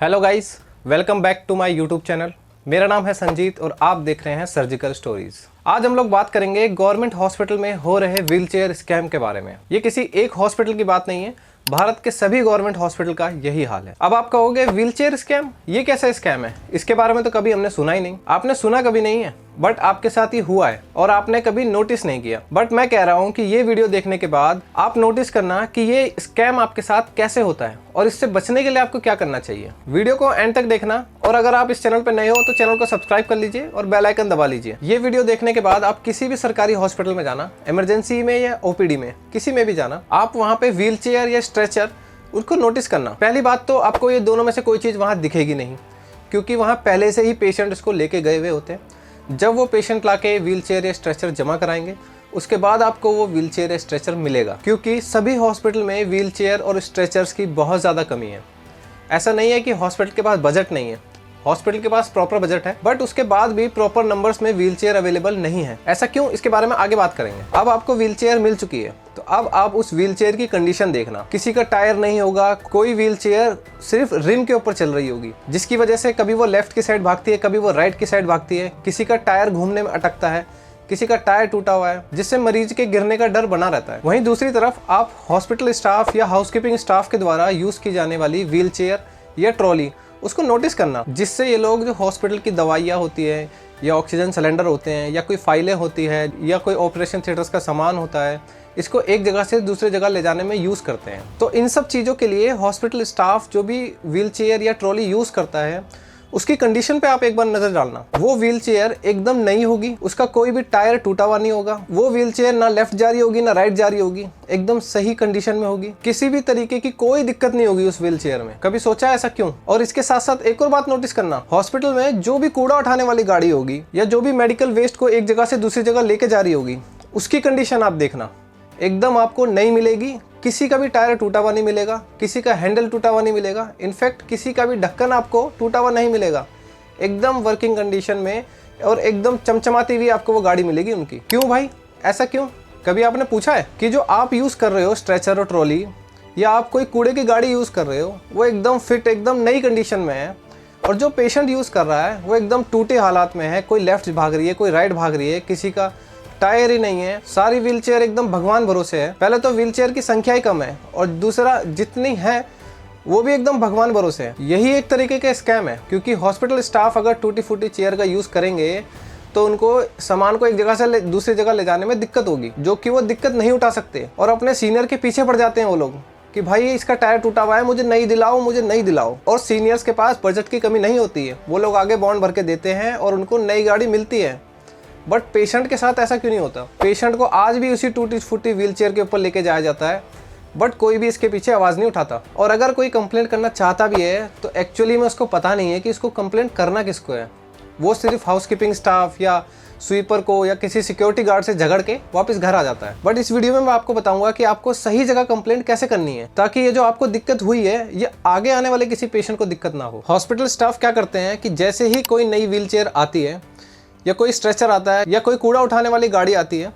Hello guys, welcome back to my YouTube channel. मेरा नाम है संजीत और आप देख रहे हैं सर्जिकल स्टोरीज। आज हम लोग बात करेंगे गवर्नमेंट हॉस्पिटल में हो रहे व्हीलचेयर स्कैम के बारे में। ये किसी एक हॉस्पिटल की बात नहीं है, भारत के सभी गवर्नमेंट हॉस्पिटल का यही हाल है। अब आप कहोगे व्हीलचेयर स्कैम, ये कैसा स्कैम है? इसके बारे में तो कभी हमने सुना ही नहीं। आपने सुना कभी नहीं है, बट आपके साथ ही हुआ है और आपने कभी नोटिस नहीं किया। बट मैं कह रहा हूं कि ये वीडियो देखने के बाद आप नोटिस करना कि ये स्कैम आपके साथ कैसे होता है और इससे बचने के लिए आपको क्या करना चाहिए। वीडियो को एंड तक देखना और अगर आप इस चैनल पर नए हो तो चैनल को सब्सक्राइब कर लीजिए और बेल आइकन दबा लीजिए। ये वीडियो देखने के बाद आप किसी भी सरकारी हॉस्पिटल में जाना, इमरजेंसी में या ओपीडी में, किसी में भी जाना, आप वहां पे व्हीलचेयर या स्ट्रेचर उसको नोटिस करना। पहली बात तो आपको ये दोनों में से कोई चीज़ वहाँ दिखेगी नहीं, क्योंकि वहाँ पहले से ही पेशेंट इसको लेके गए हुए होते हैं। जब वो पेशेंट लाके व्हीलचेयर या स्ट्रेचर जमा कराएंगे, उसके बाद आपको वो व्हीलचेयर या स्ट्रेचर मिलेगा, क्योंकि सभी हॉस्पिटल में व्हीलचेयर और स्ट्रेचर्स की बहुत ज़्यादा कमी है। ऐसा नहीं है कि हॉस्पिटल के पास बजट नहीं है, हॉस्पिटल के पास प्रॉपर बजट है, बट उसके बाद भी प्रॉपर नंबर्स में व्हीलचेयर अवेलेबल नहीं है। ऐसा क्यों, इसके बारे में आगे बात करेंगे। अब आपको व्हीलचेयर मिल चुकी है, तो अब आप उस व्हीलचेयर की कंडीशन देखना। किसी का टायर नहीं होगा, कोई व्हीलचेयर सिर्फ रिम के ऊपर चल रही होगी, जिसकी वजह से कभी वो लेफ्ट की साइड भागती है, कभी वो राइट की साइड भागती है। किसी का टायर घूमने में अटकता है, किसी का टायर टूटा हुआ है, जिससे मरीज के गिरने का डर बना रहता है। वहीं दूसरी तरफ आप हॉस्पिटल स्टाफ या हाउसकीपिंग स्टाफ के द्वारा यूज की जाने वाली व्हीलचेयर या ट्रॉली उसको नोटिस करना, जिससे ये लोग जो हॉस्पिटल की दवाइयाँ होती है या ऑक्सीजन सिलेंडर होते हैं या कोई फाइलें होती है या कोई ऑपरेशन थिएटर्स का सामान होता है, इसको एक जगह से दूसरी जगह ले जाने में यूज़ करते हैं। तो इन सब चीज़ों के लिए हॉस्पिटल स्टाफ जो भी व्हीलचेयर या ट्रॉली यूज़ करता है, उसकी कंडीशन पे आप एक बार नजर डालना। वो व्हीलचेयर एकदम नई होगी, उसका कोई भी टायर टूटा हुआ नहीं होगा, वो व्हीलचेयर ना लेफ्ट जा रही होगी ना राइट जा रही होगी, एकदम सही कंडीशन में होगी, किसी भी तरीके की कोई दिक्कत नहीं होगी उस व्हीलचेयर में। कभी सोचा ऐसा क्यों? और इसके साथ साथ एक और बात नोटिस करना, हॉस्पिटल में जो भी कूड़ा उठाने वाली गाड़ी होगी या जो भी मेडिकल वेस्ट को एक जगह से दूसरी जगह लेके जा रही होगी, उसकी कंडीशन आप देखना, एकदम आपको नई मिलेगी। किसी का भी टायर टूटा हुआ नहीं मिलेगा, किसी का हैंडल टूटा हुआ नहीं मिलेगा, इनफैक्ट किसी का भी ढक्कन आपको टूटा हुआ नहीं मिलेगा। एकदम वर्किंग कंडीशन में और एकदम चमचमाती हुई आपको वो गाड़ी मिलेगी उनकी। क्यों भाई, ऐसा क्यों? कभी आपने पूछा है कि जो आप यूज़ कर रहे हो स्ट्रेचर और ट्रॉली, या आप कोई कूड़े की गाड़ी यूज़ कर रहे हो, वो एकदम फिट, एकदम नई कंडीशन में है, और जो पेशेंट यूज़ कर रहा है वो एकदम टूटे हालात में है, कोई लेफ्ट भाग रही है, कोई राइट भाग रही है, किसी का टायर ही नहीं है, सारी व्हीलचेयर एकदम भगवान भरोसे है। पहले तो व्हीलचेयर की संख्या ही कम है और दूसरा जितनी है वो भी एकदम भगवान भरोसे है। यही एक तरीके का स्कैम है, क्योंकि हॉस्पिटल स्टाफ अगर टूटी फूटी चेयर का यूज़ करेंगे तो उनको सामान को एक जगह से दूसरी जगह ले जाने में दिक्कत होगी, जो कि वो दिक्कत नहीं उठा सकते और अपने सीनियर के पीछे पड़ जाते हैं वो लोग कि भाई इसका टायर टूटा हुआ है, मुझे नहीं दिलाओ, मुझे नहीं दिलाओ। और सीनियर्स के पास बजट की कमी नहीं होती है, वो लोग आगे बॉन्ड भर के देते हैं और उनको नई गाड़ी मिलती है। बट पेशेंट के साथ ऐसा क्यों नहीं होता? पेशेंट को आज भी उसी टूटी फूटी व्हीलचेयर के ऊपर लेके जाया जाता है, बट कोई भी इसके पीछे आवाज़ नहीं उठाता। और अगर कोई कंप्लेंट करना चाहता भी है तो एक्चुअली में उसको पता नहीं है कि इसको कंप्लेंट करना किसको है। वो सिर्फ हाउसकीपिंग स्टाफ या स्वीपर को या किसी सिक्योरिटी गार्ड से झगड़ के वापस घर आ जाता है। बट इस वीडियो में मैं आपको बताऊंगा कि आपको सही जगह कंप्लेंट कैसे करनी है, ताकि ये जो आपको दिक्कत हुई है ये आगे आने वाले किसी पेशेंट को दिक्कत ना हो। हॉस्पिटल स्टाफ क्या करते हैं कि जैसे ही कोई नई व्हीलचेयर आती है या कोई स्ट्रेचर आता है या कोई कूड़ा उठाने वाली गाड़ी आती है,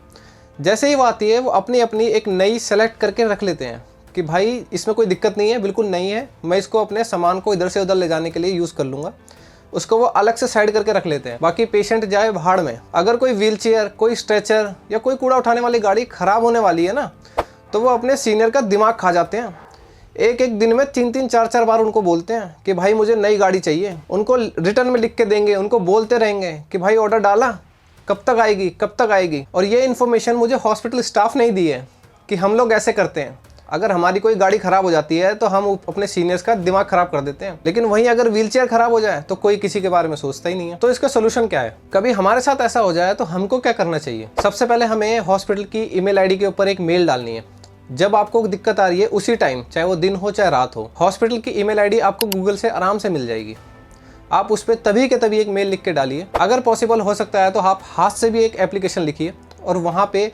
जैसे ही वो आती है वो अपनी अपनी एक नई सेलेक्ट करके रख लेते हैं कि भाई इसमें कोई दिक्कत नहीं है, बिल्कुल नई है, मैं इसको अपने सामान को इधर से उधर ले जाने के लिए यूज़ कर लूँगा। उसको वो अलग से साइड करके रख लेते हैं, बाकी पेशेंट जाए भाड़ में। अगर कोई व्हीलचेयर, कोई स्ट्रेचर या कोई कूड़ा उठाने वाली गाड़ी ख़राब होने वाली है ना, तो वो अपने सीनियर का दिमाग खा जाते हैं। एक एक दिन में 3-3, 4-4 बार उनको बोलते हैं कि भाई मुझे नई गाड़ी चाहिए। उनको रिटर्न में लिख के देंगे, उनको बोलते रहेंगे कि भाई ऑर्डर डाला, कब तक आएगी, कब तक आएगी। और ये इन्फॉर्मेशन मुझे हॉस्पिटल स्टाफ नहीं दी है कि हम लोग ऐसे करते हैं। अगर हमारी कोई गाड़ी ख़राब हो जाती है तो हम अपने सीनियर्स का दिमाग ख़राब कर देते हैं, लेकिन वहीं अगर व्हीलचेयर ख़राब हो जाए तो कोई किसी के बारे में सोचता ही नहीं है। तो इसका सोल्यूशन क्या है? कभी हमारे साथ ऐसा हो जाए तो हमको क्या करना चाहिए? सबसे पहले हमें हॉस्पिटल की ईमेल आईडी के ऊपर एक मेल डालनी है। जब आपको दिक्कत आ रही है उसी टाइम, चाहे वो दिन हो चाहे रात हो, हॉस्पिटल की ईमेल आईडी आपको गूगल से आराम से मिल जाएगी। आप उस पर तभी के तभी एक मेल लिख के डालिए। अगर पॉसिबल हो सकता है तो आप हाथ से भी एक एप्लीकेशन लिखिए और वहाँ पे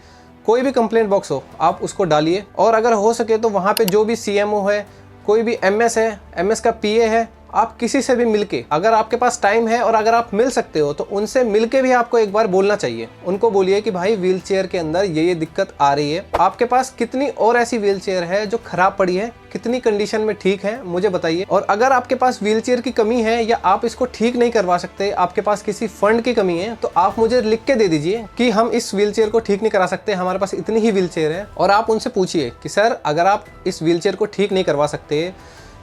कोई भी कंप्लेंट बॉक्स हो आप उसको डालिए। और अगर हो सके तो वहाँ पे जो भी CMO है, कोई भी MS है, MS का PA है, आप किसी से भी मिलके, अगर आपके पास टाइम है और अगर आप मिल सकते हो तो उनसे मिलके भी आपको एक बार बोलना चाहिए। उनको बोलिए कि भाई व्हील चेयर के अंदर ये दिक्कत आ रही है, आपके पास कितनी और ऐसी व्हील चेयर है जो खराब पड़ी है, कितनी कंडीशन में ठीक है मुझे बताइए। और अगर आपके पास व्हील चेयर की कमी है या आप इसको ठीक नहीं करवा सकते, आपके पास किसी फंड की कमी है, तो आप मुझे लिख के दे दीजिए कि हम इस व्हील चेयर को ठीक नहीं करा सकते, हमारे पास इतनी ही व्हील चेयर है। और आप उनसे पूछिए कि सर अगर आप इस व्हील चेयर को ठीक नहीं करवा सकते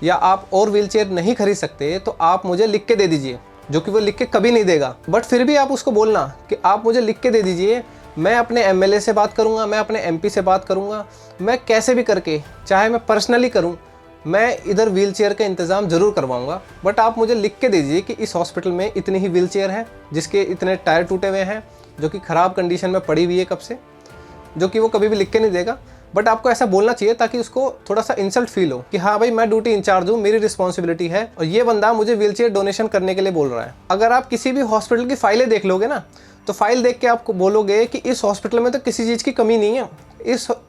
या आप और व्हील चेयर नहीं खरीद सकते तो आप मुझे लिख के दे दीजिए, जो कि वो लिख के कभी नहीं देगा। बट फिर भी आप उसको बोलना कि आप मुझे लिख के दे दीजिए, मैं अपने एमएलए से बात करूंगा, मैं अपने एमपी से बात करूंगा, मैं कैसे भी करके, चाहे मैं पर्सनली करूं, मैं इधर व्हील चेयर का इंतज़ाम ज़रूर करवाऊंगा। बट आप मुझे लिख के दीजिए कि इस हॉस्पिटल में इतनी ही व्हील चेयर है जिसके इतने टायर टूटे हुए हैं, जो कि ख़राब कंडीशन में पड़ी हुई है कब से, जो कि वो कभी भी लिख के नहीं देगा। बट आपको ऐसा बोलना चाहिए ताकि उसको थोड़ा सा इंसल्ट फील हो कि हाँ भाई मैं ड्यूटी इंचार्ज हूँ, मेरी रिस्पॉन्सिबिलिटी है और ये बंदा मुझे व्हीलचेयर डोनेशन करने के लिए बोल रहा है। अगर आप किसी भी हॉस्पिटल की फाइलें देख लोगे ना, तो फाइल देख के आपको बोलोगे कि इस हॉस्पिटल में तो किसी चीज़ की कमी नहीं है,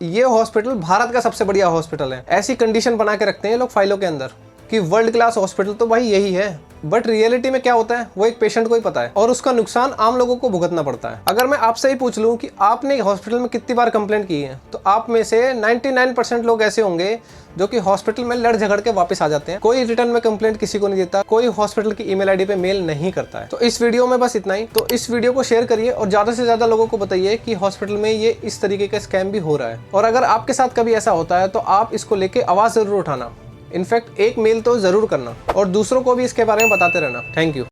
ये हॉस्पिटल भारत का सबसे बढ़िया हॉस्पिटल है। ऐसी कंडीशन बना के रखते हैं लोग फाइलों के अंदर कि वर्ल्ड क्लास हॉस्पिटल तो भाई यही है। बट रियलिटी में क्या होता है वो एक पेशेंट को ही पता है और उसका नुकसान आम लोगों को भुगतना पड़ता है। अगर मैं आपसे ही पूछ लूं कि आपने हॉस्पिटल में कितनी बार कंप्लेंट की है, तो आप में से 99% लोग ऐसे होंगे जो कि हॉस्पिटल में लड़ झगड़ के वापस आ जाते हैं। कोई रिटर्न में कंप्लेंट किसी को नहीं देता, कोई हॉस्पिटल की ईमेल आईडी पे मेल नहीं करता है। तो इस वीडियो में बस इतना ही। तो इस वीडियो को शेयर करिए और ज़्यादा से ज़्यादा लोगों को बताइए कि हॉस्पिटल में ये इस तरीके का स्कैम भी हो रहा है। और अगर आपके साथ कभी ऐसा होता है तो आप इसको लेके आवाज़ ज़रूर उठाना, इनफैक्ट एक मेल तो ज़रूर करना और दूसरों को भी इसके बारे में बताते रहना। Thank you.